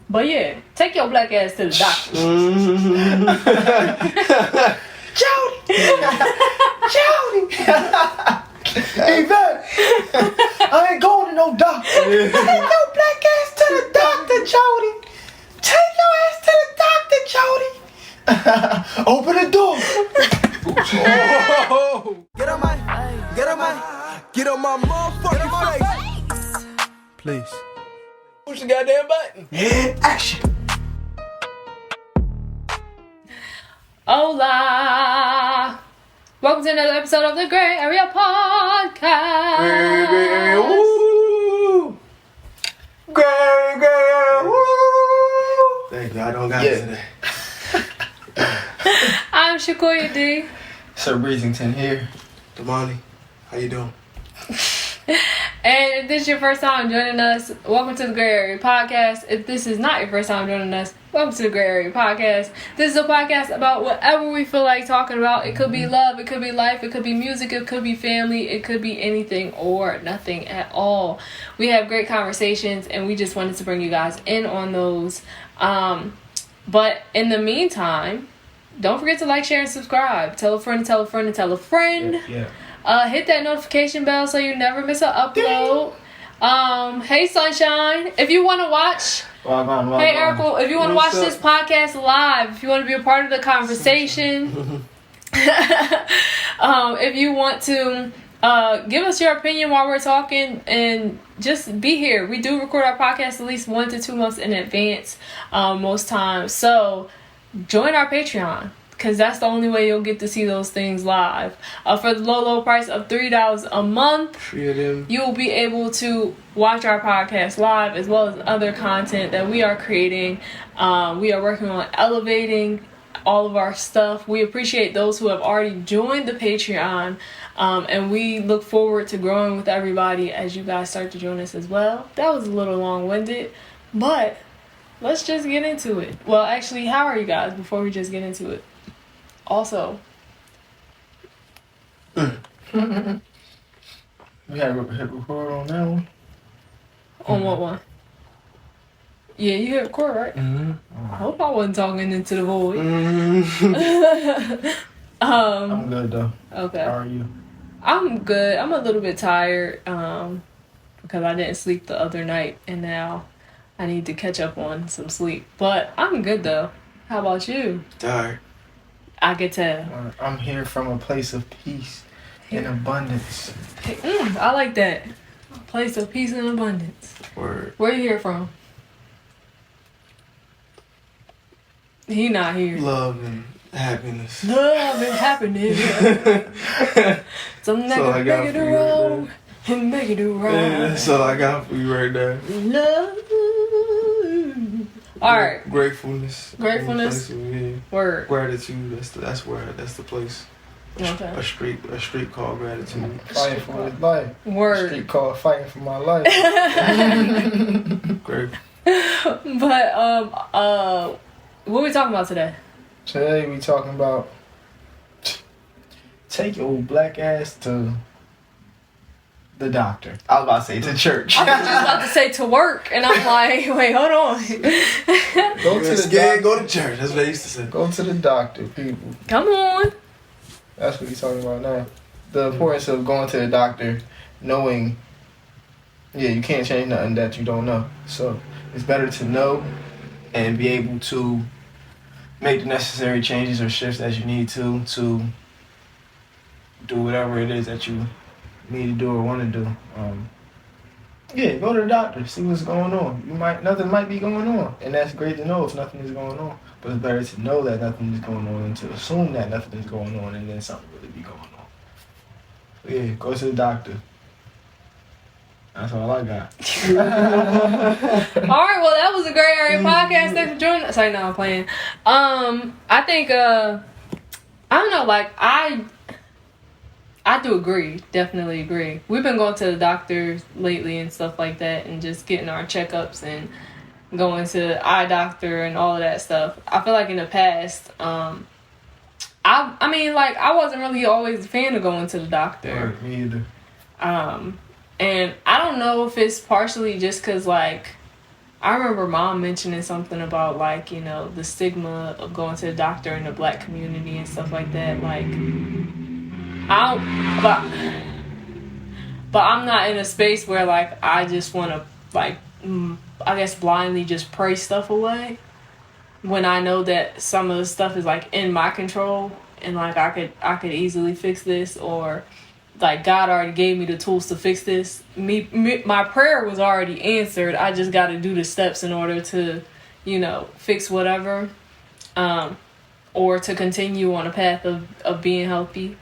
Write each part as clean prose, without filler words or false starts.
But yeah, take your black ass to the doctor. Jody! Yvette! I ain't going to no doctor. Take your black ass to the doctor, Jody. Take your ass to the doctor, Jody. Open the door. Oh. Get on my motherfucking face. Please. Push the goddamn button. Action. Hola! Welcome to another episode of the Grae Area podcast. Grae Area, woo! Grae Area, woo! Thank you, I don't got it today. I'm Shakoya D. Sir Breezington here. Damani, how you doing? And if this is your first time joining us, welcome to the Grae Area podcast. If this is not your first time joining us, welcome to the Grae Area podcast. This is a podcast about whatever we feel like talking about. It could be love, it could be life, it could be music, it could be family, it could be anything or nothing at all. We have great conversations and we just wanted to bring you guys in on those. But in the meantime, don't forget to like, share, and subscribe. Tell a friend to tell a friend to tell a friend. Yeah. Hit that notification bell so you never miss an upload. Hey Sunshine, if you want to watch, hey Erica, if you want to watch this podcast live, if you want to be a part of the conversation, if you want to give us your opinion while we're talking and just be here. We do record our podcast at least 1 to 2 months in advance most times, so join our Patreon. Because that's the only way you'll get to see those things live. For the low price of $3 a month, you'll be able to watch our podcast live as well as other content that we are creating. We are working on elevating all of our stuff. We appreciate those who have already joined the Patreon. And we look forward to growing with everybody as you guys start to join us as well. That was a little long-winded, but let's just get into it. Well, actually, how are you guys before we just get into it? Also, we had to hit record on that one. On what one? Yeah, you hit record, right? Mm-hmm. I hope I wasn't talking into the void. Mm-hmm. I'm good though. Okay. How are you? I'm good. I'm a little bit tired because I didn't sleep the other night and now I need to catch up on some sleep. But I'm good though. How about you? Tired. I could tell. I'm here from a place of peace and abundance. I like that. A place of peace and abundance. Word. Where you here from? He not here. Love and happiness. Love and happiness. Some nigga make it wrong and make it wrong. Yeah, that's all I got for you right there. Love. Alright. Gratefulness. Word. Gratitude. That's the place. Okay. A street called gratitude. Fighting for his life. Word. A street called fighting for my life. Great. But what we talking about today? Today we talking about take your black ass to the doctor. I was about to say to church. I was just about to say to work, and I'm like, wait, hold on. Go to the doctor. Go to church. That's what they used to say. Go to the doctor, people. Come on. That's what he's talking about now. The importance of going to the doctor, knowing, you can't change nothing that you don't know. So it's better to know and be able to make the necessary changes or shifts that you need to do whatever it is that you need to do or want to do. Go to the doctor, see what's going on. Nothing might be going on, and that's great to know if nothing is going on. But it's better to know that nothing is going on than to assume that nothing is going on and then something really be going on. So go to the doctor. That's all I got. Alright, well that was a Grae Area podcast. Thanks for joining us. Sorry, no, I'm playing. I think I don't know, like I do agree, definitely agree. We've been going to the doctors lately and stuff like that and just getting our checkups and going to the eye doctor and all of that stuff. I feel like in the past, I wasn't really always a fan of going to the doctor. Right, me either. And I don't know if it's partially just because, like, I remember mom mentioning something about like, you know, the stigma of going to the doctor in the black community and stuff like that. Like, I don't, but I'm not in a space where like I just want to like, I guess blindly just pray stuff away when I know that some of the stuff is like in my control and like I could easily fix this, or like God already gave me the tools to fix this. My prayer was already answered. I just got to do the steps in order to, you know, fix whatever, or to continue on a path of being healthy.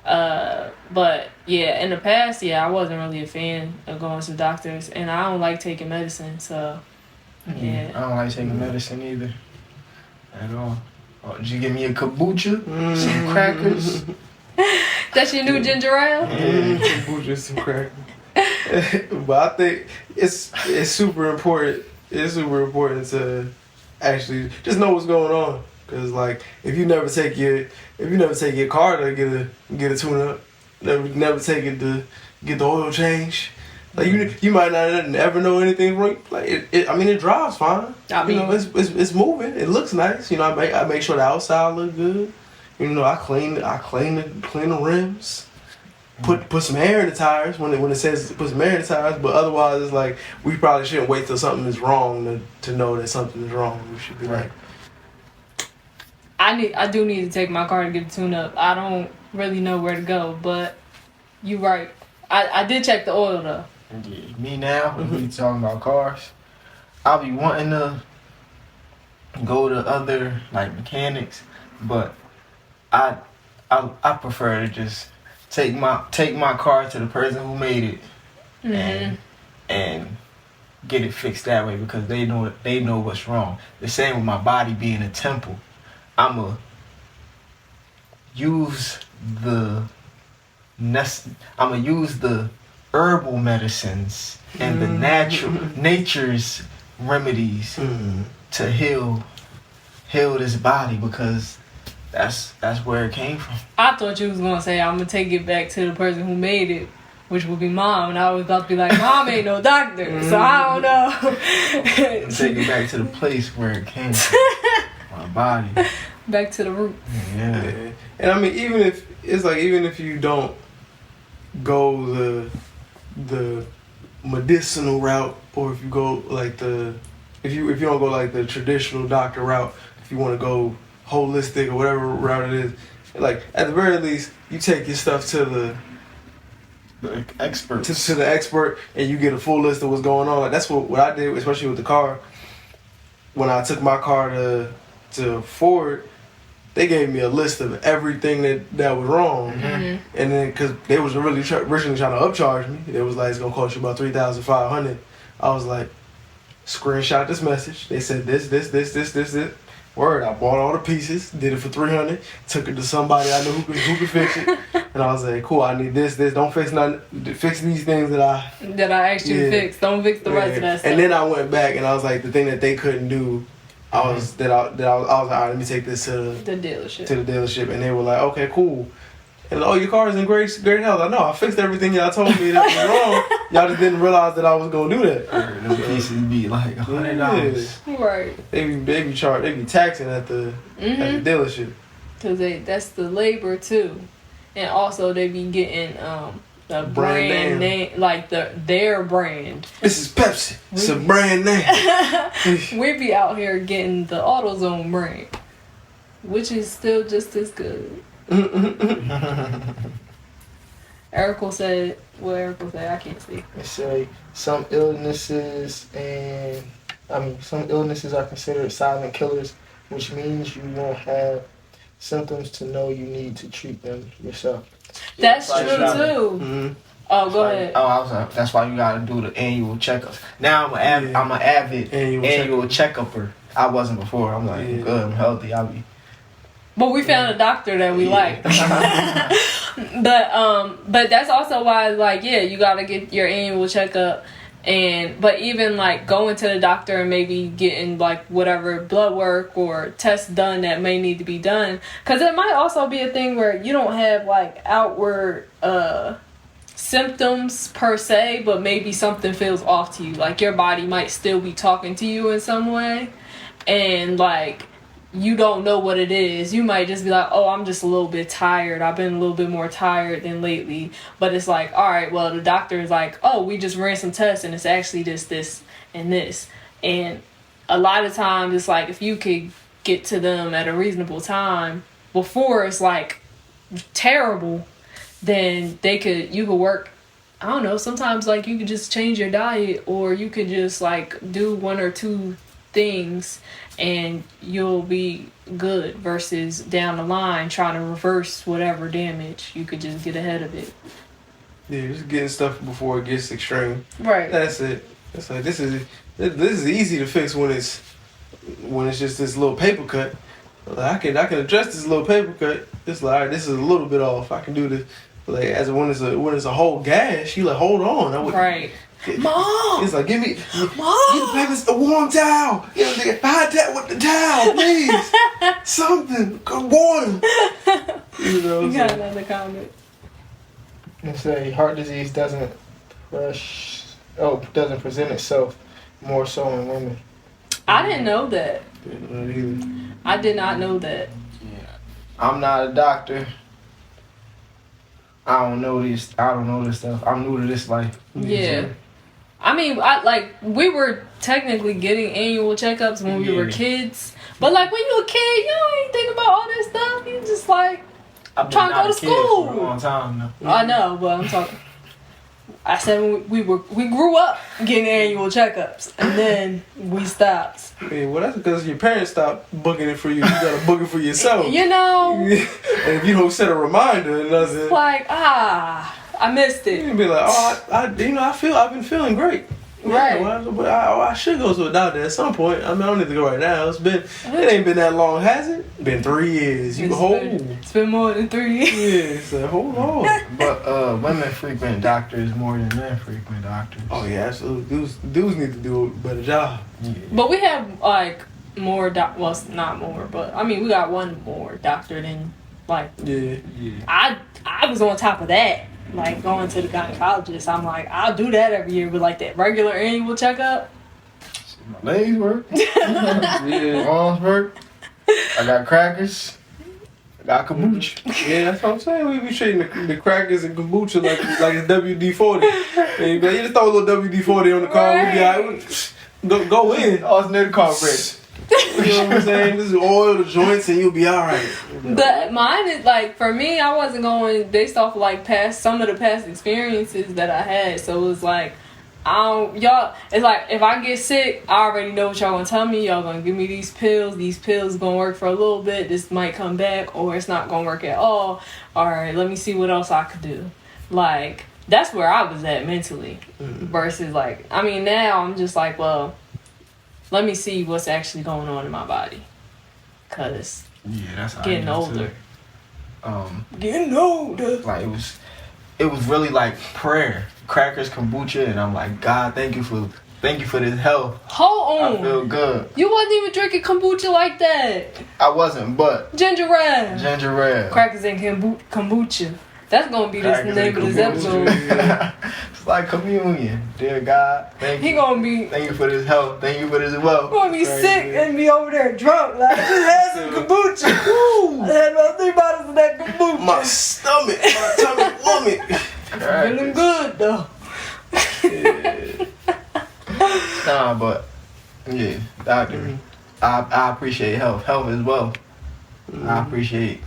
But yeah, in the past, I wasn't really a fan of going to doctors, and I don't like taking medicine. So yeah, I don't like taking medicine either, at all. Oh, did you give me a kombucha, some crackers? That's your new ginger ale? Kombucha, some crackers. But I think it's super important. It's super important to actually just know what's going on. Cause like if you never take your car to get a tune up, never take it to get the oil change. Like you might not ever know anything wrong. Like it drives fine. I mean, it's moving. It looks nice. You know, I make sure the outside look good. You know, I clean the rims. Put some air in the tires when it says put some air in the tires. But otherwise, it's like we probably shouldn't wait till something is wrong to know that something is wrong. We should be like. I do need to take my car to get a tune up. I don't really know where to go, but you right. I did check the oil though. Yeah, me now, when we talking about cars, I'll be wanting to go to other like mechanics, but I prefer to just take my car to the person who made it and get it fixed that way, because they know what's wrong. The same with my body being a temple. I'ma use the herbal medicines and the nature's remedies to heal this body, because that's where it came from. I thought you was gonna say I'm gonna take it back to the person who made it, which would be Mom, and I was about to be like, Mom ain't no doctor, so I don't know. Take it back to the place where it came from. My body. Back to the roots. Yeah. And I mean, even if you don't go the medicinal route, or if you go like if you don't go like the traditional doctor route, if you want to go holistic or whatever route it is, like at the very least you take your stuff to the expert, to the expert, and you get a full list of what's going on. Like that's what I did, especially with the car. When I took my car to Ford, they gave me a list of everything that was wrong, and then because they was originally trying to upcharge me, it was like it's gonna cost you about $3,500. I was like, screenshot this message. They said this. Word, I bought all the pieces, did it for $300, took it to somebody I knew who could fix it, and I was like, cool, I need this. Don't fix nothing. Fix these things that I asked you to fix. Don't fix the rest of that stuff. And then I went back and I was like, the thing that they couldn't do. I was like, all right, let me take this to the dealership, and they were like, okay, cool. And your car is in great health. I know, I fixed everything y'all told me that was wrong. Y'all just didn't realize that I was gonna do that. Them pieces be like $100. Right. They be taxing at the dealership. Cause that's the labor too, and also they be getting the brand name, like their brand. This is Pepsi. It's a brand name. We be out here getting the AutoZone brand, which is still just as good. Eric said, I can't see. They say some illnesses are considered silent killers, which means you won't have symptoms to know you need to treat them yourself. That's true too. Oh, go ahead. That's why you gotta do the annual checkups. Now I'm an avid annual checkupper. I wasn't before. I'm like, I'm good, I'm healthy. But we found a doctor that we like. But that's also why, like, you gotta get your annual checkup. But even like going to the doctor and maybe getting like whatever blood work or tests done that may need to be done, because it might also be a thing where you don't have like outward symptoms per se, but maybe something feels off to you. Like your body might still be talking to you in some way, and like you don't know what it is. You might just be like, oh, I'm just a little bit tired. I've been a little bit more tired than lately. But it's like, all right, well, the doctor is like, oh, we just ran some tests and it's actually this, and this. And a lot of times it's like if you could get to them at a reasonable time before it's like terrible, then you could work. I don't know, sometimes like you could just change your diet, or you could just like do one or two things and you'll be good, versus down the line trying to reverse whatever damage. You could just get ahead of it. Yeah, just getting stuff before it gets extreme. Right. That's it. It's like this is easy to fix when it's just this little paper cut. Like, I can address this little paper cut. It's like, all right, this is a little bit off. I can do this. Like when it's a whole gash, you like, hold on. Right. Mom! It's like, give me Mom! a warm towel. You know, hide that with the towel, please. Something. Good water. You know, You got another comment. They say heart disease doesn't present itself more so in women. I didn't know that. Didn't know either. I did not know that. Yeah. I'm not a doctor. I don't know this stuff. I'm new to this life. Yeah. I mean, we were technically getting annual checkups when we were kids. But like when you were a kid, you ain't think about all this stuff. You just like I've been trying to go to not a kid school. for a long time now. I know, but I'm talking. I said when we grew up getting annual checkups, and then we stopped. Yeah, well, that's because your parents stopped booking it for you. You gotta book it for yourself. You know. And if you don't set a reminder, it doesn't. It's like I missed it. You'd be like, oh, I've been feeling great. Right. Yeah, but I should go to a doctor at some point. I mean, I don't need to go right now. It ain't been that long, has it? Been 3 years. It's been more than 3 years. Yeah, so hold on. But women frequent doctors more than men frequent doctors. Oh yeah, absolutely. Dudes need to do a better job. Yeah. But we have like more well, not more, but I mean we got one more doctor than like. Yeah. I was on top of that. Like going to the gynecologist, I'm like, I'll do that every year, but like that regular annual checkup. My legs work. Yeah. Arms work. I got crackers. I got kombucha. Yeah, that's what I'm saying. We be treating the crackers and kombucha like it's WD-40. And you just throw a little WD-40 on the car. Right. We be all right. Go in. Oh, it's near the car break. You know what I'm saying? This is oil the joints and you'll be alright. But mine is like, for me, I wasn't going based off of like some of the past experiences that I had. So it was like, it's like if I get sick, I already know what y'all gonna tell me. Y'all gonna give me these pills. These pills gonna work for a little bit. This might come back, or it's not gonna work at all. Alright, let me see what else I could do. Like, that's where I was at mentally. Versus like, I mean, now I'm just like, well, let me see what's actually going on in my body. Cause that's how getting I am older. Too. Getting older. Like it was really like prayer, crackers, kombucha, and I'm like, God, thank you for this health. Hold on. I feel good. You wasn't even drinking kombucha like that. I wasn't, but Ginger ale. Crackers and kombucha. That's gonna be the name of this episode. It's like communion. Dear God, thank you for this health. Thank you for this wealth. Gonna be sick and be over there drunk. Like, I just had some kombucha. Woo. I had about 3 bottles of that kombucha. My tummy woman. Feeling good though. Nah, but yeah, doctor. I appreciate health as well. I appreciate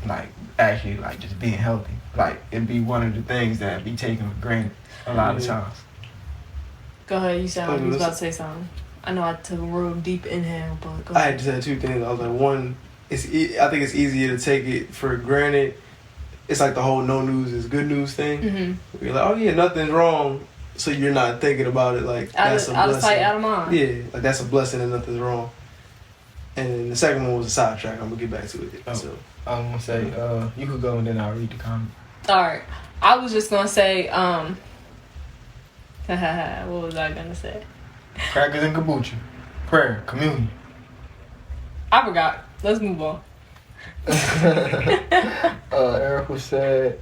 actually just being healthy. Like, it'd be one of the things that be taken for granted a lot of times. Go ahead, you sound like you was about to say something. I know I took a real deep inhale, but go I ahead. had just had 2 things. I was like, one, I think it's easier to take it for granted. It's like the whole no news is good news thing. Mm-hmm. You're like, oh yeah, nothing's wrong. So you're not thinking about it like that's a blessing. Out of sight, out of mind. Yeah, like that's a blessing and nothing's wrong. And then the second one was a sidetrack. I'm gonna get back to it. So I'm gonna say, you could go and then I'll read the comment. Alright. I was just gonna say, what was I gonna say? Crackers and kombucha. Prayer, communion. I forgot. Let's move on. Eric said,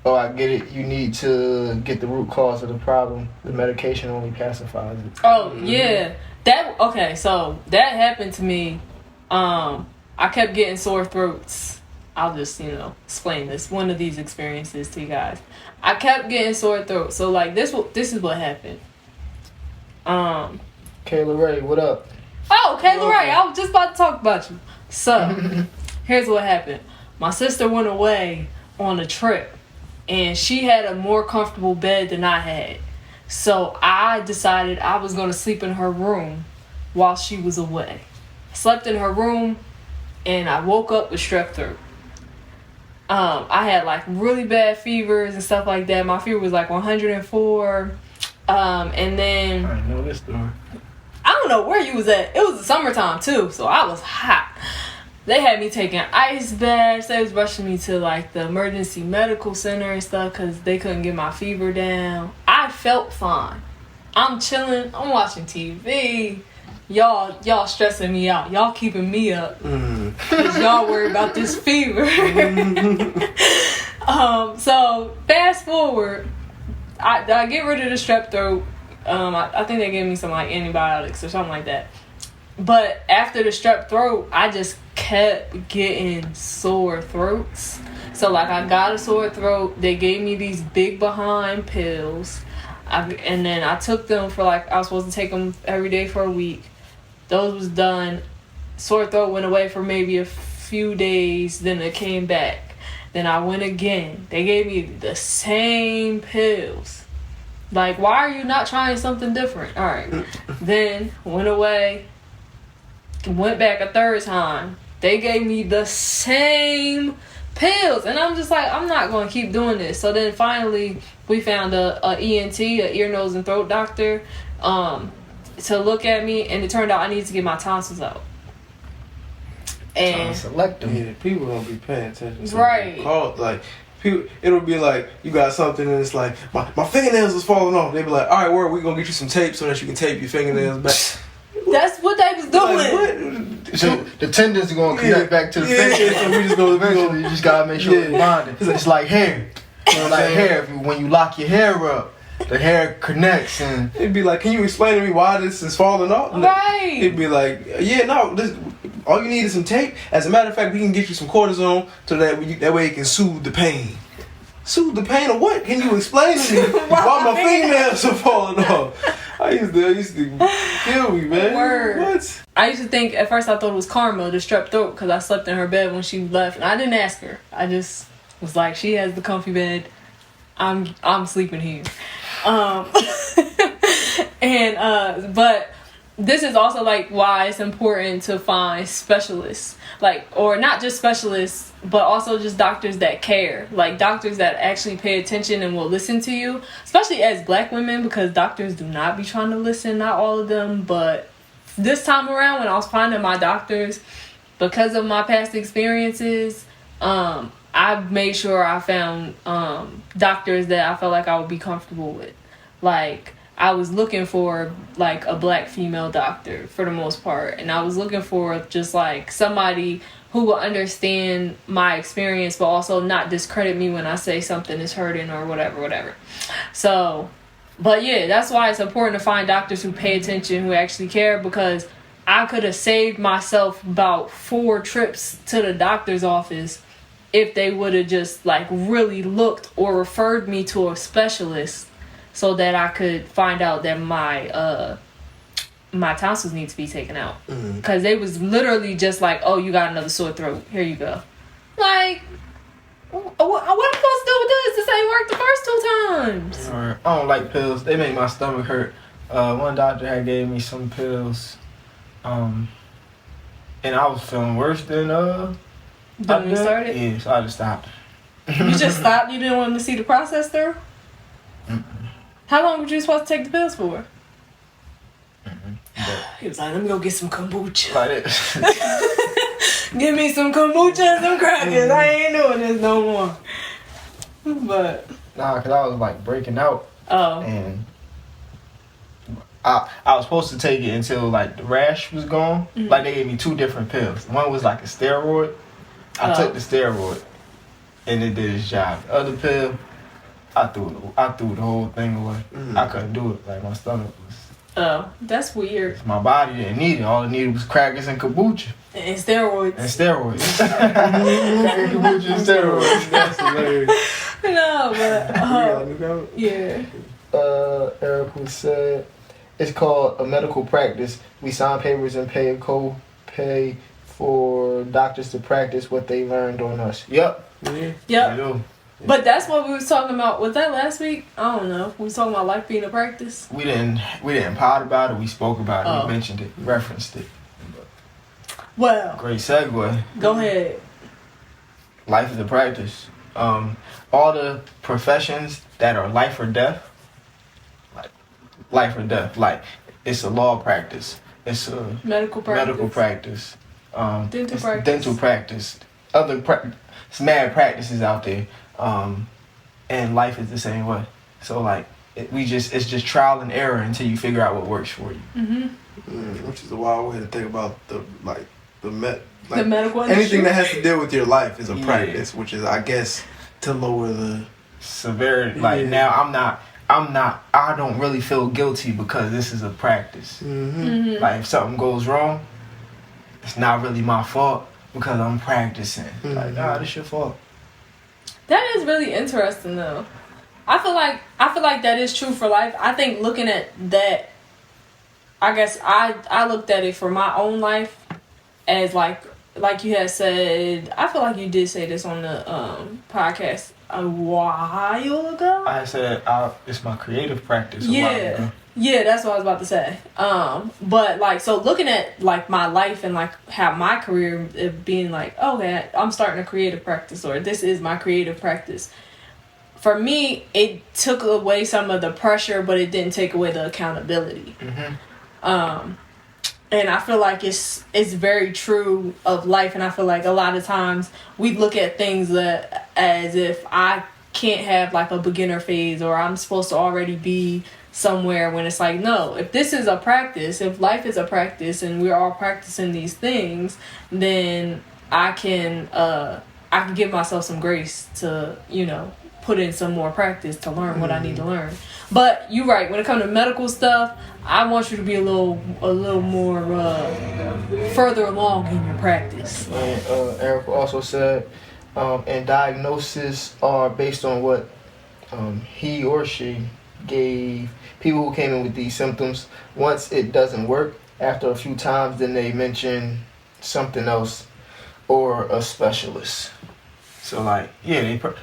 Oh, I get it. You need to get the root cause of the problem. The medication only pacifies it. Oh yeah, so that happened to me. I kept getting sore throats. I'll just explain one of these experiences to you guys. I kept getting sore throats. So like this is what happened. Kayla Ray, what up? Oh, Kayla Ray, I was just about to talk about you. So here's what happened. My sister went away on a trip, and she had a more comfortable bed than I had. So I decided I was going to sleep in her room while she was away. I slept in her room, and I woke up with strep throat. I had like really bad fevers and stuff like that. My fever was like 104. And then I know this story. I don't know where you was at. It was the summertime too, so I was hot. They had me taking ice baths. They was rushing me to like the emergency medical center and stuff because they couldn't get my fever down. I felt fine. I'm chilling. I'm watching TV. Y'all stressing me out. Y'all keeping me up because y'all worried about this fever. So fast forward, I get rid of the strep throat. I think they gave me some like antibiotics or something like that. But after the strep throat, I just kept getting sore throats. So like I got a sore throat. They gave me these big behind pills. And then I took them for like, I was supposed to take them every day for a week. Those was done. Sore throat went away for maybe a few days. Then it came back. Then I went again. They gave me the same pills. Like, why are you not trying something different? All right. Then went away. Went back a third time. They gave me the same pills. And I'm just like, I'm not going to keep doing this. So then finally we found a ENT, a ear, nose, and throat doctor, to look at me. And it turned out I needed to get my tonsils out. And Select them. Yeah, people don't be paying attention to right. Called, like, people, it'll be like, you got something and it's like, my fingernails is falling off. They be like, all right, we're going to get you some tape so that you can tape your fingernails back. that's what they was doing. Like, So the tendons are gonna connect back to the finger. So we just go Eventually, you just gotta make sure it's bonded. It's like hair. Like hair. When you lock your hair up, the hair connects and it'd be like, can you explain to me why this is falling off? Right. It'd be like, yeah, no, all you need is some tape. As a matter of fact, we can get you some cortisone so that way it can soothe the pain. Soothe the pain of what? Can you explain to me why my fingernails are falling off? I used to kill me, man. Word. What? I used to think at first I thought it was Karma, the strep throat, because I slept in her bed when she left, and I didn't ask her. I just was like, she has the comfy bed. I'm sleeping here. But this is also like why it's important to find specialists, like, or not just specialists, but also just doctors that care, like doctors that actually pay attention and will listen to you, especially as Black women, because doctors do not be trying to listen, not all of them. But this time around, when I was finding my doctors, because of my past experiences, I made sure I found doctors that I felt like I would be comfortable with. Like, I was looking for like a Black female doctor for the most part, and I was looking for just like somebody who will understand my experience but also not discredit me when I say something is hurting or whatever. So, but yeah, that's why it's important to find doctors who pay attention, who actually care, because I could have saved myself about 4 trips to the doctor's office if they would have just like really looked or referred me to a specialist, so that I could find out that my tonsils need to be taken out. Because they was literally just like, oh, you got another sore throat. Here you go. Like, what am I supposed to do with this? This ain't worked the first 2 times. Alright. I don't like pills. They make my stomach hurt. One doctor had gave me some pills, and I was feeling worse than When you started? Yeah, so I just stopped. You just stopped? You didn't want to see the process through? Mm-mm. How long were you supposed to take the pills for? But He was like, let me go get some kombucha. like this. Give me some kombucha and some crackers. I ain't doing this no more. But Nah, cause I was like breaking out, oh, and I was supposed to take it until like the rash was gone. Mhm. Like they gave me 2 different pills. One was like a steroid. I took the steroid, and it did its job. The other pill, I threw the whole thing away. I couldn't do it. Like my stomach was. Oh, that's weird. My body didn't need it. All it needed was crackers and kombucha. And steroids. Crackers, kombucha, and steroids. That's hilarious. No, but yeah. Eric said, it's called a medical practice. We sign papers and pay a co-pay for doctors to practice what they learned on us. Yep. Yep. But that's what we was talking about. Was that last week? I don't know. We was talking about life being a practice. We didn't pod about it. We spoke about it. We mentioned it. Referenced it. Well. Great segue. Go ahead. Life is a practice. All the professions that are life or death, like it's a law practice. It's a medical practice. Dental practice. It's mad practices out there. And life is the same way. So like it's just trial and error until you figure out what works for you. Which is a wild way to think about the medical industry. Anything that has to deal with your life is a practice, which is, I guess, to lower the severity. Like now I don't really feel guilty because this is a practice. Like if something goes wrong, it's not really my fault because I'm practicing. Like, nah, this your fault. That is really interesting though. I feel like that is true for life. I think looking at that, I guess I looked at it for my own life as like you had said. I feel like you did say this on the podcast a while ago. I said it's my creative practice. A while ago. Yeah, that's what I was about to say. But like, so looking at like my life and like how my career being like, okay, I'm starting a creative practice, or this is my creative practice. For me, it took away some of the pressure, but it didn't take away the accountability. And I feel like it's very true of life, and I feel like a lot of times we look at things that as if I can't have like a beginner phase, or I'm supposed to already be somewhere, when it's like, no, if this is a practice, if life is a practice and we're all practicing these things, then I can give myself some grace to, put in some more practice to learn what I need to learn. But you're right, when it comes to medical stuff, I want you to be a little more further along in your practice. And Eric also said, and diagnoses are based on what he or she gave people who came in with these symptoms. Once it doesn't work, after a few times, then they mention something else or a specialist. So like,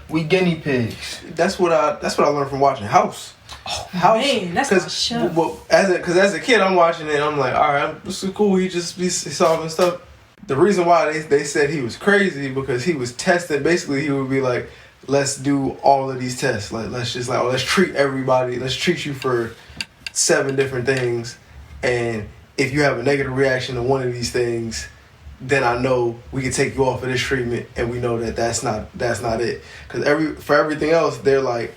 we guinea pigs. That's what I learned from watching House. House, man, that's my show. Because as a kid, I'm watching it, and I'm like, all right, this is cool. He's solving stuff. The reason why they said he was crazy because he was tested. Basically, he would be like, let's do all of these tests. Like, let's treat everybody. Let's treat you for 7 different things, and if you have a negative reaction to one of these things, then I know we can take you off of this treatment, and we know that's not it. Because for everything else, they're like,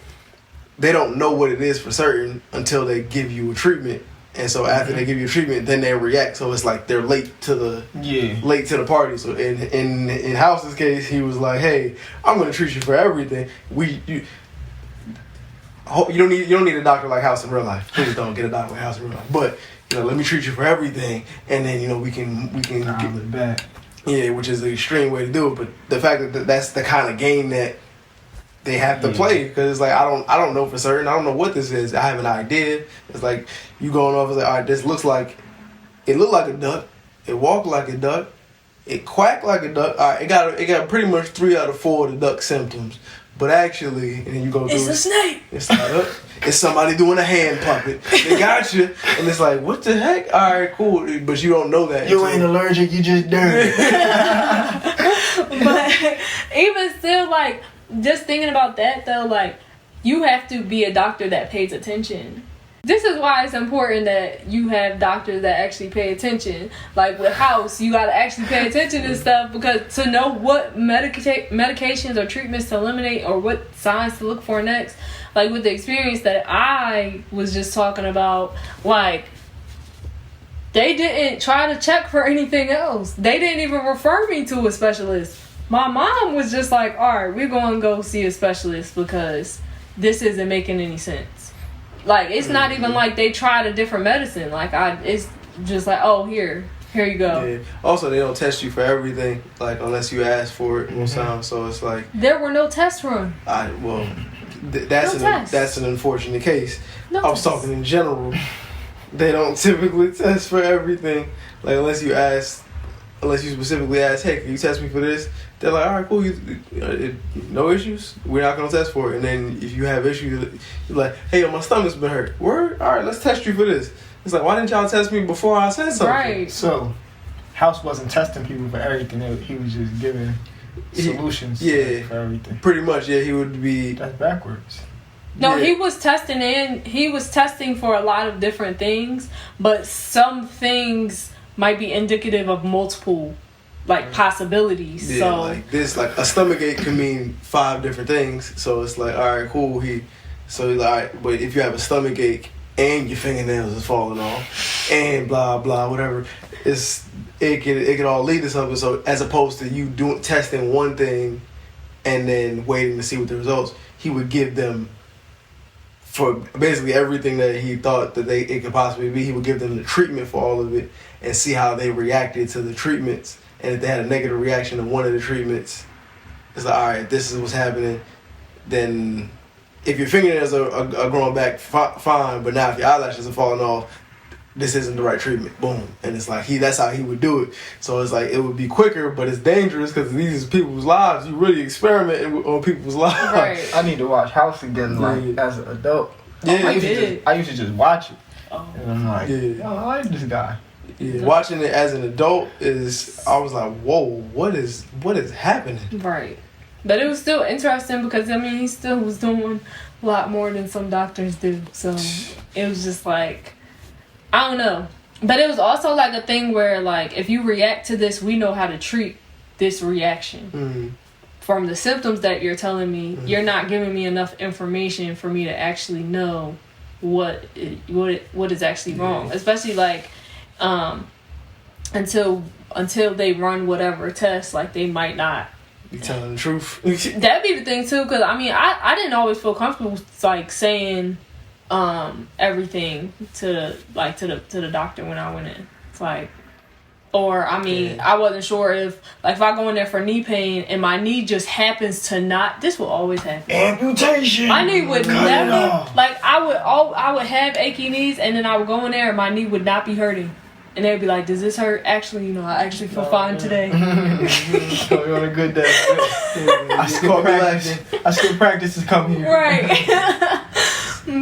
they don't know what it is for certain until they give you a treatment, and so after they give you a treatment, then they react. So it's like they're late to the party. So in House's case, he was like, hey, I'm gonna treat you for everything. You don't need a doctor like House in real life. Please don't get a doctor like House in real life. But let me treat you for everything, and then we can get it back. Yeah, which is the extreme way to do it. But the fact that that's the kind of game that they have to play, because it's like I don't know for certain. I don't know what this is. I have an idea. It's like you going off. It's like, all right, this looked like a duck. It walked like a duck. It quacked like a duck. All right, it got pretty much 3 out of 4 of the duck symptoms. But actually, and then you go do it's a snake. It's not it's somebody doing a hand puppet. They got you, and it's like, what the heck? All right, cool, but you don't know that. You ain't allergic. You just dirty. But even still, like, just thinking about that though, like, you have to be a doctor that pays attention. This is why it's important that you have doctors that actually pay attention. Like with House, you gotta actually pay attention to stuff, because to know what medications or treatments to eliminate or what signs to look for next. Like with the experience that I was just talking about, like, they didn't try to check for anything else. They didn't even refer me to a specialist. My mom was just like, all right, we're going to go see a specialist because this isn't making any sense. Like, it's not even like they tried a different medicine. Like, it's just like, oh, here you go. Yeah. Also, they don't test you for everything, like, unless you ask for it most times. So it's like, there were no tests run. That's an unfortunate case. No I was talking in general. They don't typically test for everything, like, unless you specifically ask, hey, can you test me for this? They're like, all right, cool. No issues. We're not gonna test for it. And then if you have issues, you're like, hey, my stomach's been hurt. Word? All right, let's test you for this. It's like, why didn't y'all test me before I said something? Right. So, House wasn't testing people for everything. He was just giving solutions for everything. Pretty much, yeah. He would be. That's backwards. No, he was testing for a lot of different things, but some things might be indicative of multiple, like, possibilities. Yeah, so like this, like, a stomach ache can mean 5 different things. So it's like, all right, cool. So he's like, all right, but if you have a stomach ache and your fingernails is falling off and blah blah whatever, it could all lead to something. So as opposed to you testing one thing and then waiting to see what the results, he would give them, for basically everything that he thought that it could possibly be, he would give them the treatment for all of it and see how they reacted to the treatments. And if they had a negative reaction to one of the treatments, it's like, all right, this is what's happening. Then if your fingernails are growing back, fine. But now if your eyelashes are falling off, this isn't the right treatment. Boom. And it's like, that's how he would do it. So it's like, it would be quicker, but it's dangerous because these are people's lives. You really experimenting on people's lives. Right. I need to watch House again, like, as an adult. Yeah, I used to just watch it. Oh. And I'm like, I like this guy. Yeah, watching it as an adult I was like, whoa, what is happening? Right. But it was still interesting because, I mean, he still was doing a lot more than some doctors do. So it was just like, I don't know. But it was also like a thing where, like, if you react to this, we know how to treat this reaction. Mm-hmm. From the symptoms that you're telling me, you're not giving me enough information for me to actually know what is actually wrong. Especially, like, until they run whatever test, like, they might not be telling the truth. That'd be the thing too, because I mean, I didn't always feel comfortable, like, saying everything to the doctor when I went in. It's like, or I mean, I wasn't sure if I go in there for knee pain and my knee just happens to not. This will always happen. Amputation. My knee would never, like, I would have achy knees, and then I would go in there and my knee would not be hurting. And they'd be like, does this hurt? Actually, I actually feel fine today. So you're on a good day. I skip practice to come here. Right.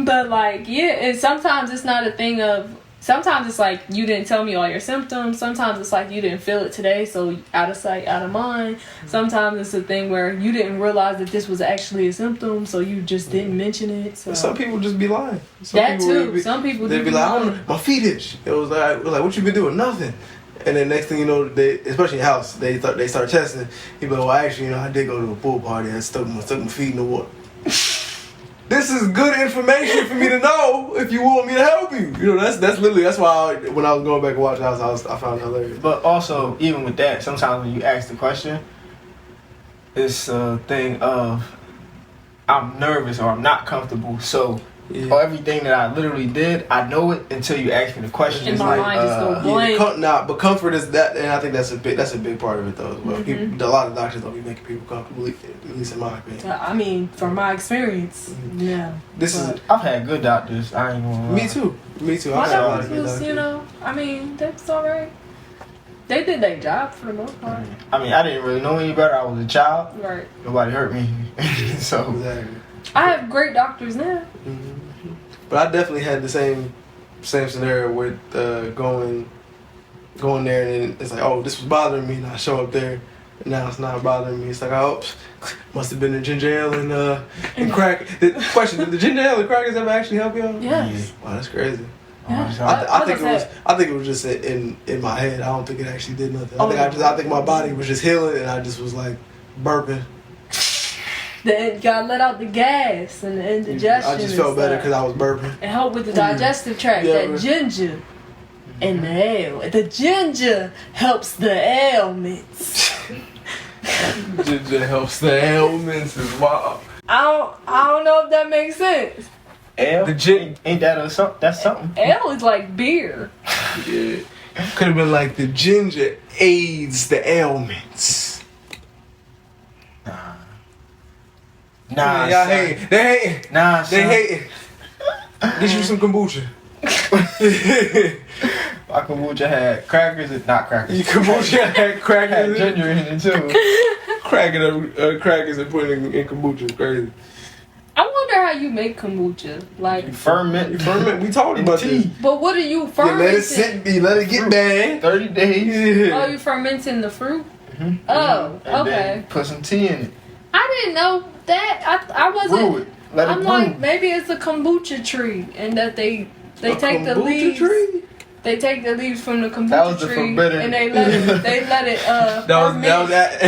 But, like, yeah, and sometimes it's not a thing of, sometimes it's like you didn't tell me all your symptoms. Sometimes it's like you didn't feel it today, so out of sight, out of mind. Sometimes it's a thing where you didn't realize that this was actually a symptom, so you just didn't mention it. So some people just be lying. Some people they'd be like, my feet itch. It was like, what you been doing? Nothing. And then next thing you know, they, especially in house, they start testing. He be like, well, actually, I did go to a pool party. I stuck my feet in the water. This is good information for me to know if you want me to help you. That's why when I was going back and watching House, I found it hilarious. But also, even with that, sometimes when you ask the question, it's a thing of, I'm nervous or I'm not comfortable, so everything that I literally did, I know it until you ask me the question. And my mind just go blank. But comfort is that, and I think that's a big part of it though as well. Mm-hmm. A lot of doctors don't be making people comfortable, at least in my opinion. I mean, from my experience, yeah. I've had good doctors. I ain't gonna lie. Me too. My doctors was, I mean, that's alright. They did their job for the most part. I mean, I didn't really know any better. I was a child. Right. Nobody hurt me. So exactly. I have great doctors now. Mm-hmm. But I definitely had the same scenario with going there, and it's like, oh, this was bothering me, and I show up there, and now it's not bothering me. It's like, oh, must have been the ginger ale and crack. The question: did the ginger ale and crackers ever actually help y'all? Yes. Wow, that's crazy. Yeah. I think it was just in my head. I don't think it actually did nothing. I think my body was just healing, and I just was like burping. Then gotta let out the gas and the indigestion. I just felt better because I was burping. It helped with the digestive tract. That ginger and the ale. The ginger helps the ailments. Ginger helps the ailments as well. I don't know if that makes sense. Ale? The gin. Ain't that that's something? Ale is like beer. Yeah. Could have been like the ginger aids the ailments. Nah, Yeah, y'all son. hate. They hate. Nah, They son. hate. Get you some kombucha. My kombucha had crackers and not crackers. Your kombucha had Had crackers. ginger in it too. Cracking up crackers and putting it in kombucha is crazy. I wonder how you make kombucha. Like, You ferment. You ferment. We talked about tea. this. but what are you You fermenting? let it sit. You let it get bad. 30 days. Oh, you fermenting the fruit? Mhm. Oh, And okay. then put some tea in it. I didn't know that. I Brew wasn't. it. Let it I'm brew. like, maybe it's a kombucha tree, and that they A take the kombucha leaves. tree? They take the leaves from the kombucha That was the tree, forbidden- and they let it. That was that.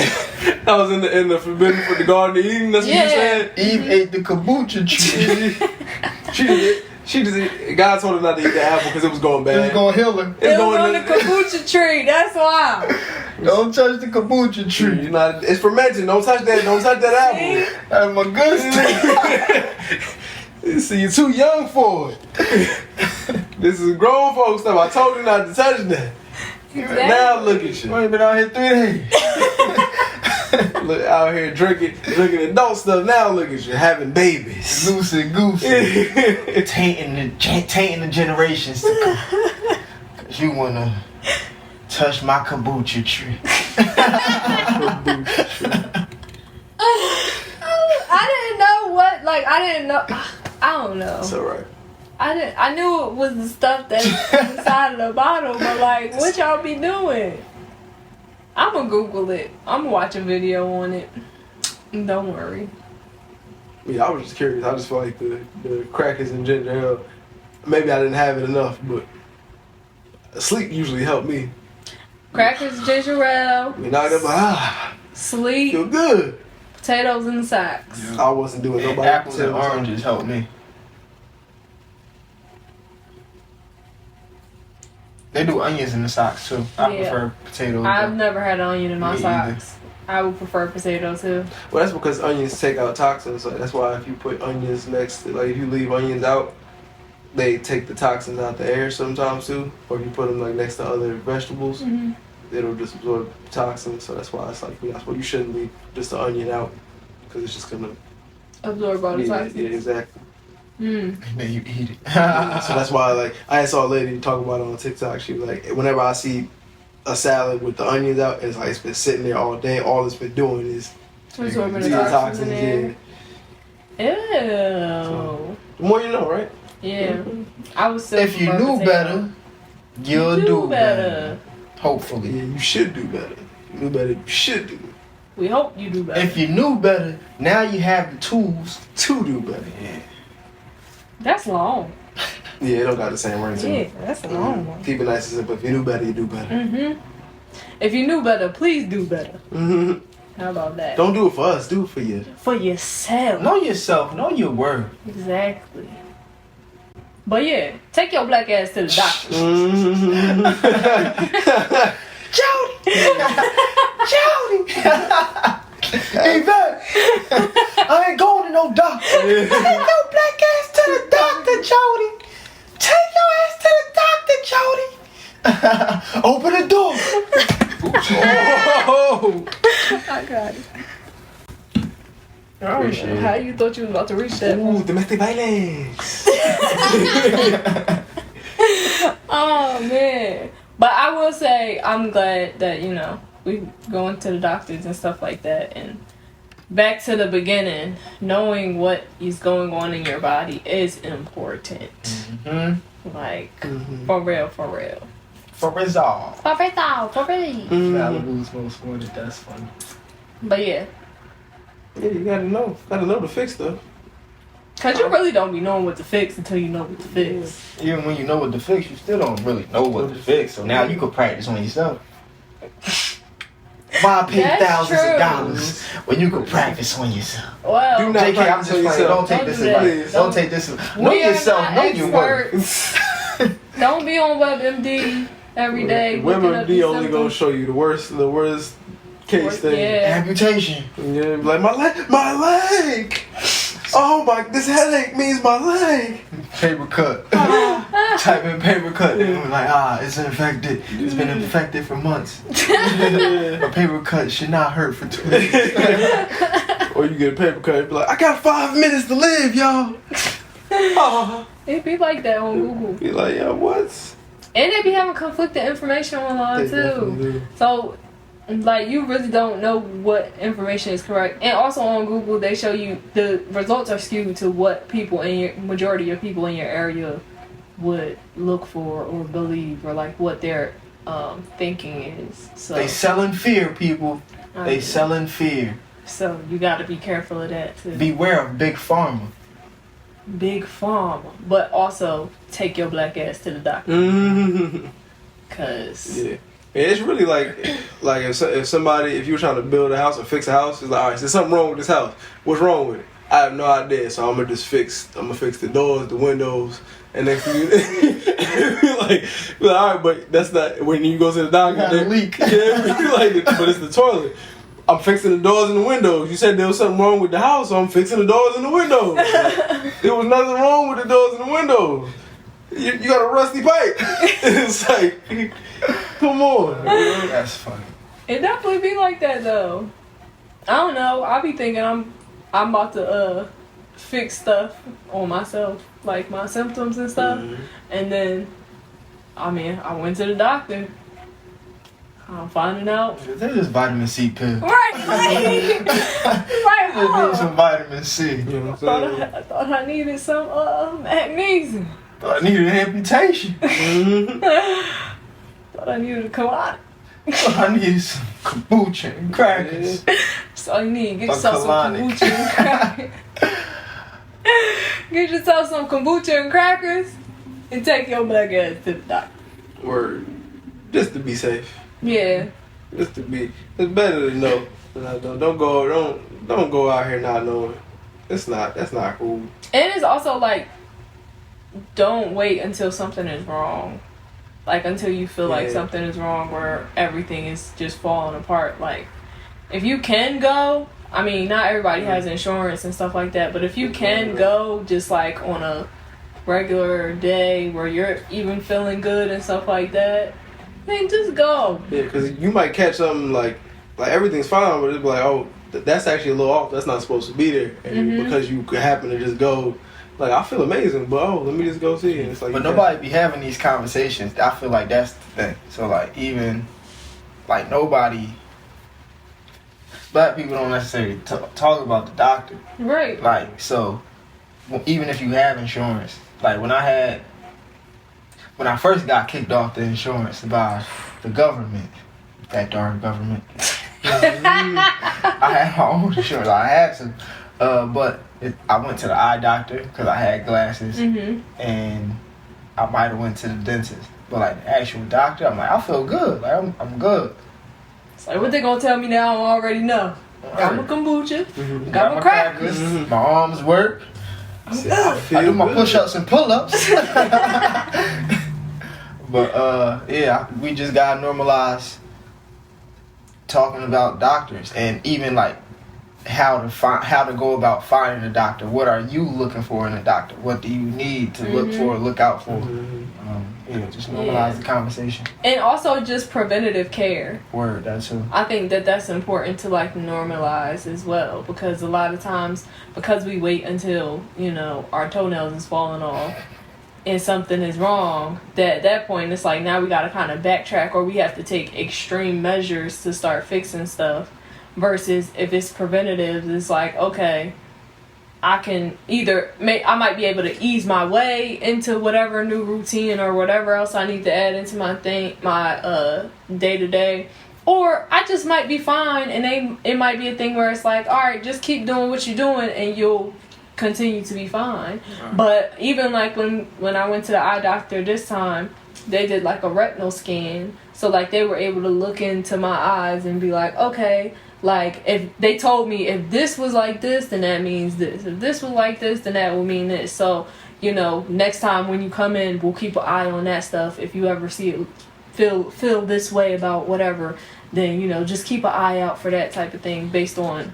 That was in the forbidden for the Garden of Eden. That's what Yeah. you said. Eve ate the kombucha tree. She just God told her not to eat the apple because it was going bad. It's gonna heal her. It was going on the kombucha tree. That's why. Don't touch the kombucha tree. You're not, it's fermenting. Don't touch that. Don't touch that apple. That's my good stuff. See, you're too young for it. This is grown folks stuff. I told you not to touch that. Exactly. Now look at you. You ain't been out here 3 days. Look out here drinking adult stuff. Now look at you having babies. Loose and goosey. tainting the generations to come. Cause you wanna touch my kombucha tree. I didn't know what. Like, I didn't know. I don't know. It's alright. I knew it was the stuff that's inside of the bottle, but like, what y'all be doing? I'm gonna Google it. I'm gonna watch a video on it. Don't worry. Yeah, I was just curious. I just feel like the crackers and ginger ale, maybe I didn't have it enough, but sleep usually helped me. Crackers, ginger ale, You knocked up, sleep, feel good. potatoes in sacks. I wasn't doing nobody. Apples and oranges help me. They do onions in the socks too. I Yeah. prefer potatoes. I've never had onion in my Me either. socks. I would prefer potato too. Well, that's because onions take out toxins. So that's why if you put onions next to, like, if you leave onions out, they take the toxins out the air sometimes too. Or if you put them like next to other vegetables, it'll just absorb toxins. So that's why it's like, that's why you shouldn't leave just the onion out, because it's just gonna Absorb all the yeah, toxins. yeah, exactly. And then you eat it. So that's why, like, I saw a lady talk about it on TikTok. She was like, whenever I see a salad with the onions out, it's like it's been sitting there all day. All it's been doing is Absorbing the these toxins in Yeah. there. Ew. So, the more you know, right? Yeah. I was still If you prefer knew potato. better, you'll do better. Yeah, Hopefully. you should do better. If you knew better, you should do it. We hope you do better. If you knew better, now you have the tools. To do better. Yeah. That's long. Yeah, it don't got the same ring to Yeah, it. that's a long one. Keep it nice and simple. If you knew better, you do better. Mm-hmm. If you knew better, please do better. Mm-hmm. How about that? Don't do it for us. Do it for you. For yourself. Know yourself. Know your worth. Exactly. But yeah, take your black ass to the doctor. Mm-hmm. Jody! Yvette! I ain't going to no doctor. Take your black ass to the doctor, Jody. Take your ass to the doctor, Jody. Open the door. Oh! I got it. I don't Appreciate know it. how you thought you was about to reach that. Ooh, domestic violence. Oh man. But I will say I'm glad that, you know, we going to the doctors and stuff like that, and back to the beginning, knowing what is going on in your body is important. Mm-hmm. Like Mm-hmm. for real. For resolve. For real. Malibu's most wanted. That's funny. But yeah. Yeah, you gotta know. Gotta know the fix stuff. Cause you really don't be knowing what to fix until you know what to fix. Even when you know what to fix, you still don't really know what to fix. So now you can practice on yourself. Why pay That's thousands true. of dollars when you can practice on yourself? Well, Do not JK, I'm practice just on playing. yourself. Don't take Don't this do that. advice. Don't take this. Know we are yourself. not Know your worth. experts. Don't be on WebMD every day. looking up WebMD these only gonna symptoms. show you the worst case thing. Yeah. Amputation. Yeah, like my leg. Oh my, this headache means my leg. Paper cut. Type in paper cut. And we're like, it's infected. It's been infected for months. A paper cut should not hurt for 2 weeks. Or you get a paper cut and be like, I got 5 minutes to live, y'all. It be like that on Google. Be like, yeah, what? And they be having conflicting information online too. So, like, you really don't know what information is correct. And also on Google, they show you the results are skewed to what people in your majority of people in your area would look for or believe, or like what their thinking is. So They selling fear, people. They selling fear. So you got to be careful of that too. Beware of Big Pharma. Big Pharma, but also take your black ass to the doctor. Mm-hmm. Cause Yeah. It's really like if somebody, if you were trying to build a house or fix a house, it's like, all right, there's something wrong with this house. What's wrong with it? I have no idea, so I'm gonna fix the doors, the windows, and next thing you like, all right, but that's not when you go to the doctor. Got a leak. Yeah, like, but it's the toilet. I'm fixing the doors and the windows. You said there was something wrong with the house, so I'm fixing the doors and the windows. Like, there was nothing wrong with the doors and the windows. You got a rusty pipe. It's like, come on. That's funny. it definitely be like that though. I don't know. I be thinking I'm about to fix stuff on myself, like my symptoms and stuff, and then I went to the doctor. I'm finding out. They're just vitamin C pills. Right. Just need some vitamin C. You know what I'm saying? I thought I needed some magnesium. Thought I needed an amputation. Thought I needed a colonic. Thought I needed some kombucha and crackers. So you need to get A yourself some colonic. kombucha and crackers. Get yourself some kombucha and crackers and take your black ass to the doctor. Word. Just to be safe. Yeah. Just to be. It's better to know. Don't go out here not knowing. That's not cool. And it's also like, don't wait until something is wrong. Like, until you feel like something is wrong where everything is just falling apart. Like, if you can go, I mean, not everybody has insurance and stuff like that, but if you can go just like on a regular day where you're even feeling good and stuff like that, then just go. Yeah, because you might catch something like everything's fine, but it's like, oh, that's actually a little off. That's not supposed to be there. And because you could happen to just go, like, I feel amazing, but let me just go see. And it's like, But nobody be having these conversations. I feel like that's the thing. So, like, even, like, nobody, black people don't necessarily talk about the doctor. Right. Like, so, even if you have insurance, like, when I first got kicked off the insurance by the government, that darn government, I had my own insurance. I had to, but I went to the eye doctor because I had glasses, and I might have went to the dentist. But like the actual doctor, I'm like, I feel good. Like I'm good. It's like, what they gonna tell me now? I already know. Got my kombucha. Got my crackers. My arms work. I do my push-ups and pull-ups. But yeah, we just gotta normalize talking about doctors, and even like how to go about finding a doctor. What are you looking for in a doctor? What do you need to look for, look out for? Just normalize the conversation. And also just preventative care. Word, that's true. I think that's important to like normalize as well, because a lot of times, because we wait until, our toenails is falling off and something is wrong, that at that point it's like now we gotta kind of backtrack, or we have to take extreme measures to start fixing stuff, versus if it's preventative, it's like, okay, I can I might be able to ease my way into whatever new routine or whatever else I need to add into my day to day, or I just might be fine, and it might be a thing where it's like, all right, just keep doing what you're doing and you'll continue to be fine. But even like when I went to the eye doctor this time, they did like a retinal scan, so like they were able to look into my eyes and be like, okay, like if they told me if this was like this, then that means this. If this was like this, then that will mean this. So next time when you come in, we'll keep an eye on that stuff if you ever see it feel this way about whatever, then just keep an eye out for that type of thing based on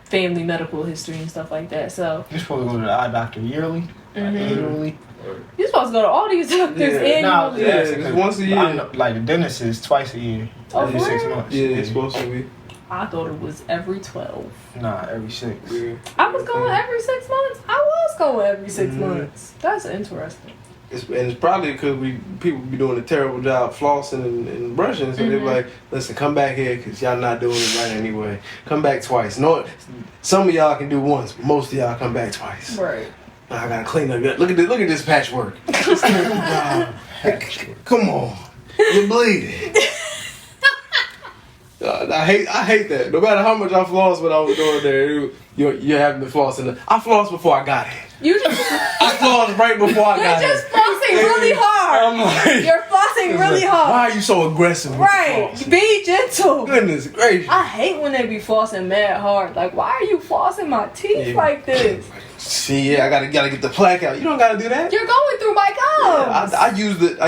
family medical history and stuff like that. So You're supposed to go to the eye doctor yearly, annually. you're supposed to go to all these doctors annually. It's once a year. I know, like the dentist is twice a year, every for 6 real? months. Yeah, it's supposed to be. I thought it was every 12. Nah, every 6. Yeah. I was going every 6 months. I was going every 6 months. That's interesting. It's probably because people be doing a terrible job flossing and brushing, so they're like, listen, come back here because y'all not doing it right anyway. Come back twice. No, some of y'all can do once, but most of y'all come back twice. Right. I gotta clean up. Look at this patchwork. Come on, you're bleeding. I hate that. No matter how much I floss when I was going there, you're having to floss I flossed before I got here. You just I flossed right before I got You're here. just flossing really hard. I'm like, You're flossing really hard. why are you so aggressive with the Right. flossing? Be gentle. Goodness gracious. I hate when they be flossing mad hard. Like, why are you flossing my teeth like this? See, I gotta get the plaque out. You don't gotta do that. You're going through my gums. I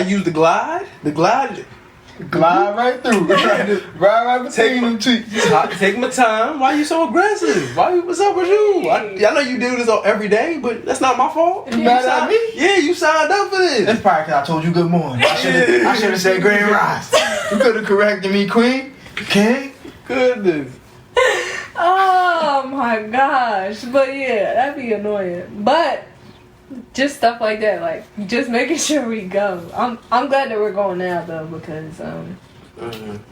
use the glide. The glide. Glide right through. right between them teeth. Take my time. Why you so aggressive? What's up with you? I know you do this every day, but that's not my fault. You mad at me? Yeah, you signed up for this. That's probably because I told you good morning. I should have said grand rise. You could have corrected me, queen. Okay? Goodness. Oh my gosh. But yeah, that'd be annoying. But just stuff like that, like just making sure we go. I'm glad that we're going now though, because I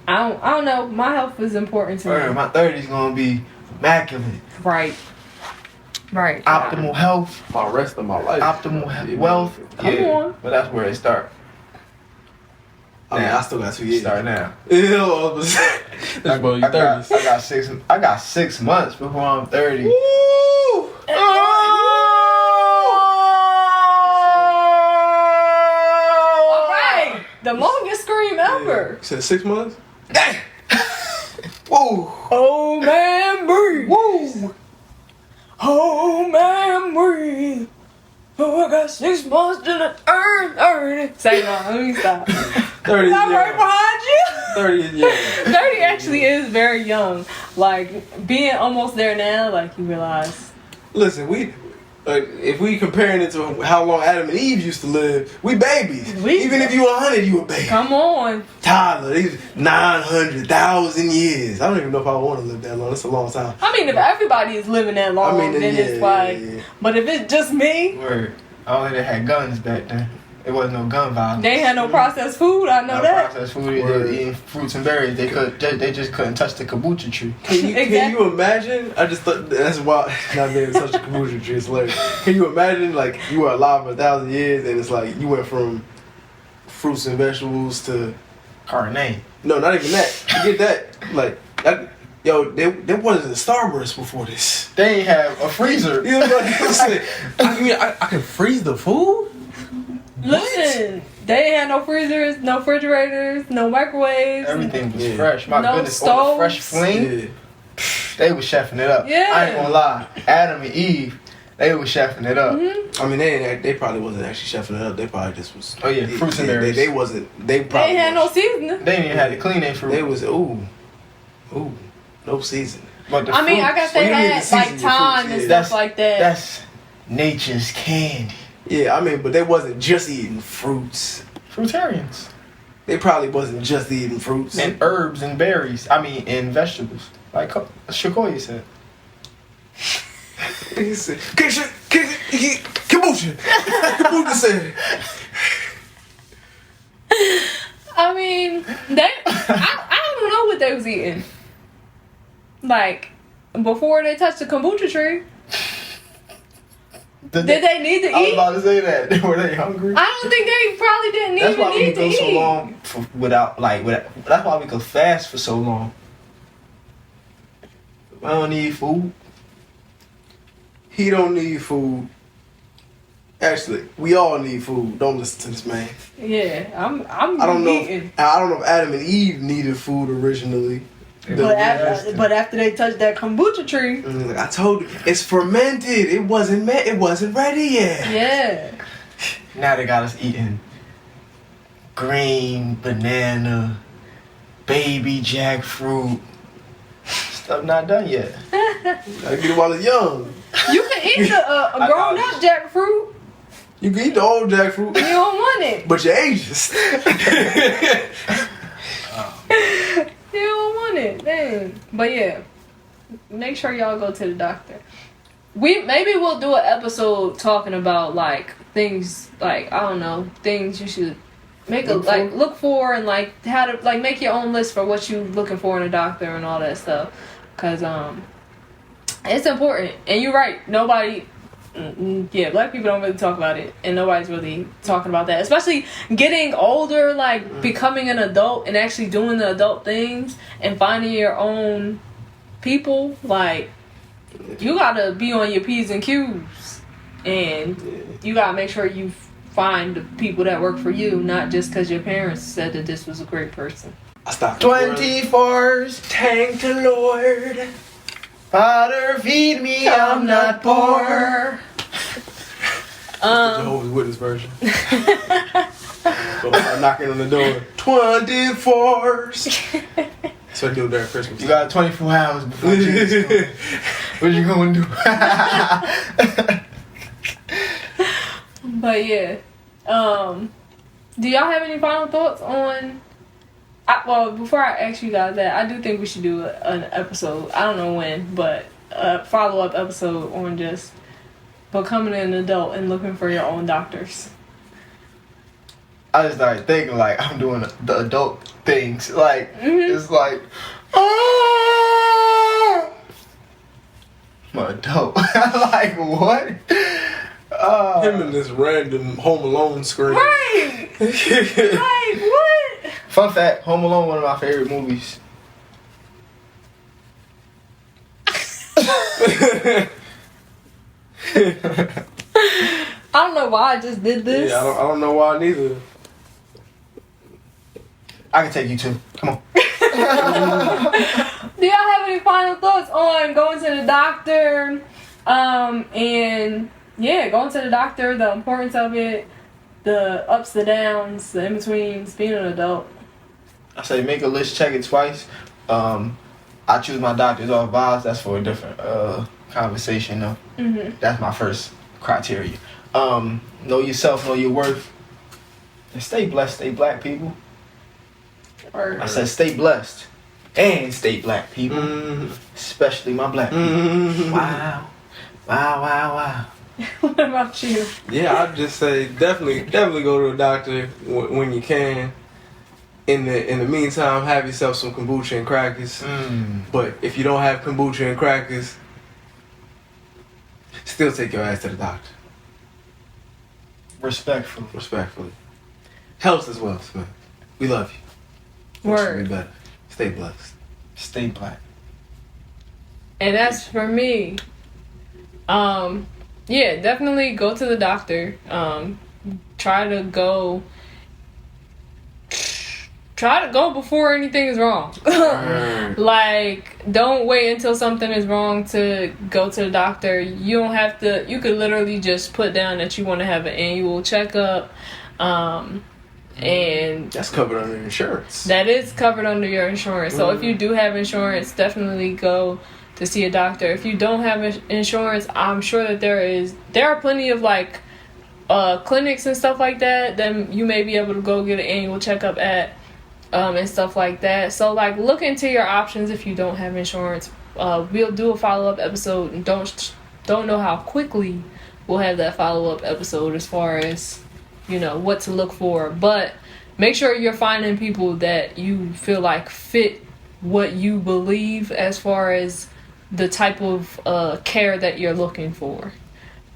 don't know, my health is important to me. My 30's gonna be immaculate. Right. Optimal health, My rest of my life. optimal wealth. Come on. But that's where it starts. I mean, I still got 2 years. Start now. That's about your 30s. I got 6 months before I'm 30. Woo! Alright. The longest scream ever. You said 6 months? Dang! Whoa! Oh man breathe. Woo! Oh man breathe. Oh, I got 6 months to the earn it. Say no, let me stop. 30 I'm right behind you. 30 is young. 30 actually is very young. Like, being almost there now, like, you realize. Listen, if we comparing it to how long Adam and Eve used to live, we babies. Even if you 100, you a baby. Come on. Toddler, these 900,000 years. I don't even know if I want to live that long. That's a long time. I mean, if everybody is living that long, then it's like. Yeah. But if it's just me. Word. Only they had guns back then. It wasn't no gun violence. They had no processed food, I know that. Processed food, they were eating fruits and berries. They just couldn't touch the kombucha tree. Can you imagine? I just thought that's why not being such a kombucha tree is hilarious. Can you imagine like you were alive for 1,000 years and it's like you went from fruits and vegetables to Carne. no, not even that. Forget that. Like that. Yo, there wasn't a Starburst before this. They ain't have a freezer. You know what I'm saying? I can freeze the food? Listen, they ain't had no freezers, no refrigerators, no microwaves. Everything was fresh. My no goodness, stoves. on the fresh flame, they was chefing it up. Yeah. I ain't gonna lie. Adam and Eve, they was chefing it up. Mm-hmm. I mean, they probably wasn't actually chefing it up. They probably just was. Oh yeah, fruits and berries. They wasn't. They They probably ain't had no was- seasoning. They didn't even have to clean their fruit. They was no seasoning. But the I mean, fruit, I guess Well, they you need had to season like your thyme fruits, and yeah. stuff like that. That's nature's candy. Yeah, I mean, but they wasn't just eating fruits. Fruitarians. They probably wasn't just eating fruits. And herbs and berries. I mean, and vegetables. Like Shakoya said. He said, Kombucha. Kombucha said. I mean, I don't know what they was eating. Like, before they touched the kombucha tree, did they need to I was eat? about to say that. Were they hungry? I don't think they probably didn't That's why even we need could to go so eat. long without. That's why we could fast for so long. I don't need food. He don't need food. Actually, we all need food. Don't listen to this man. Yeah, I'm I don't know. eating. I don't know if Adam and Eve needed food originally. But after they touched that kombucha tree, And like, I told you, it's fermented. It wasn't ready yet. yeah. Now they got us eating green banana, baby jackfruit. Stuff not done yet. Gotta get it while it's young. You can eat a grown up jackfruit. You can eat the old jackfruit. You don't want it. But you're ageist. You don't want it. Dang. But yeah. Make sure y'all go to the doctor. Maybe we'll do an episode talking about like things like, I don't know, things you should look for and like how to like make your own list for what you looking for in a doctor and all that stuff. Cause it's important. And you're right. Nobody black people don't really talk about it, and nobody's really talking about that, especially getting older, like becoming an adult and actually doing the adult things and finding your own people. Like, you gotta be on your P's and Q's, and you gotta make sure you find the people that work for you, not just because your parents said that this was a great person. I stopped 24's thank the Lord. Father, feed me, I'm not poor. Jehovah's Witness version. So I'm knocking on the door. 24s. So I do during Christmas. You got 24 hours before Jesus comes. What you gonna do? But yeah. Do y'all have any final thoughts on... well, before I ask you guys that, I do think we should do an episode. I don't know when, but a follow-up episode on just becoming an adult and looking for your own doctors. I just started thinking like I'm doing the adult things. Like it's like I'm an adult. Like what? Him and this random Home Alone screen. Right! Like what? Fun fact, Home Alone, one of my favorite movies. I don't know why I just did this. Yeah, I don't know why neither. I can take you too. Come on. Do y'all have any final thoughts on going to the doctor? And yeah, going to the doctor, the importance of it, the ups, the downs, the in-betweens, being an adult. I say make a list, check it twice. I choose my doctors off vibes. That's for a different conversation though. That's my first criteria. Know yourself, know your worth. And stay blessed, stay black people. I said stay blessed. And stay black people. Especially my black people. Wow. Wow, wow, wow. What about you? Yeah, I'd just say definitely go to a doctor when you can. In the meantime, have yourself some kombucha and crackers. But if you don't have kombucha and crackers, still take your ass to the doctor. Respectfully. Health as well, man. We love you. Word. Be better. Stay blessed. Stay black. And as for me, yeah, definitely go to the doctor. Try to go before anything is wrong. Like, don't wait until something is wrong to go to the doctor. You don't have to. You could literally just put down that you want to have an annual checkup. And that's covered under insurance. That is covered under your insurance. So if you do have insurance, definitely go to see a doctor. If you don't have insurance, I'm sure that there are plenty of like clinics and stuff like that you may be able to go get an annual checkup at and stuff like that. So like look into your options if you don't have insurance. We'll do a follow-up episode, and don't know how quickly we'll have that follow-up episode as far as what to look for, but make sure you're finding people that you feel like fit what you believe as far as the type of care that you're looking for,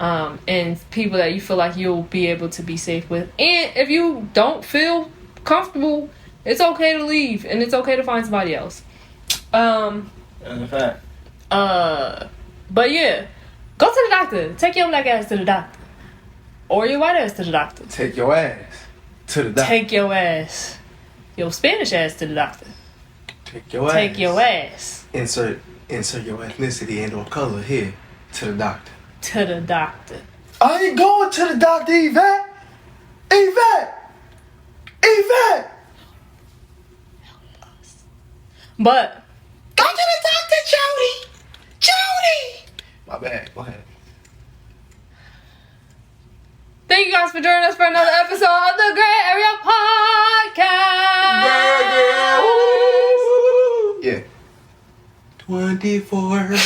and people that you feel like you'll be able to be safe with. And if you don't feel comfortable, it's okay to leave, and it's okay to find somebody else. That's a fact. But yeah, go to the doctor. Take your black ass to the doctor. Or your white ass to the doctor. Take your ass to the doctor. Take your ass. Your Spanish ass to the doctor. Take your ass. Take your ass. Insert your ethnicity and or color here to the doctor. To the doctor. I ain't going to the doctor, Yvette. Yvette! Yvette! But Go to the doctor, Jody. Jody. My bad. Go ahead. thank you guys for joining us for another episode of the Grae Area Podcast. Yeah. 24.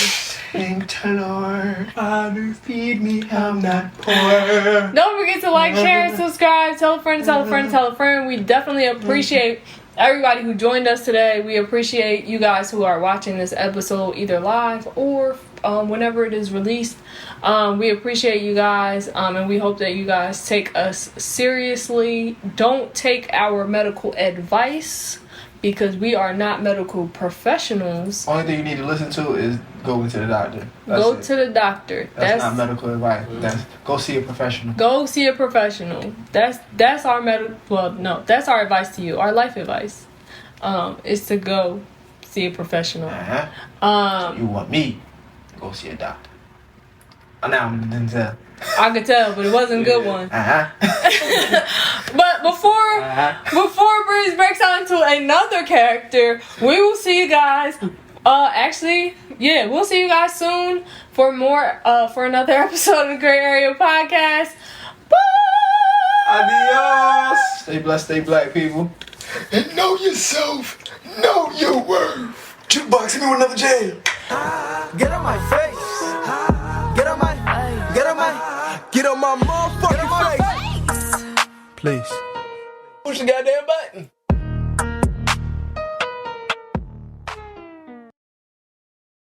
Thank the Lord. Father, feed me, I'm not poor. Don't forget to like, share, and subscribe. Tell a friend, tell a friend, tell a friend. We definitely appreciate everybody who joined us today. We appreciate you guys who are watching this episode either live or whenever it is released. We appreciate you guys, and we hope that you guys take us seriously. Don't take our medical advice because we are not medical professionals. Only thing you need to listen to is go to the doctor. Go to the doctor. That's not medical advice. That's go see a professional. Go see a professional. That's our that's our advice to you. Our life advice is to go see a professional. You want me to go see a doctor. Now I'm Denzel. I could tell, but it wasn't a good one. But before Breeze breaks on to another character, we will see you guys. We'll see you guys soon for more for another episode of the Grae Area Podcast. Bye. Adios. Stay blessed, stay black, people. And know yourself. Know your worth. Jukebox, hit me with another jam. Get on my face. Get on my motherfucking face. Please. Push the goddamn button.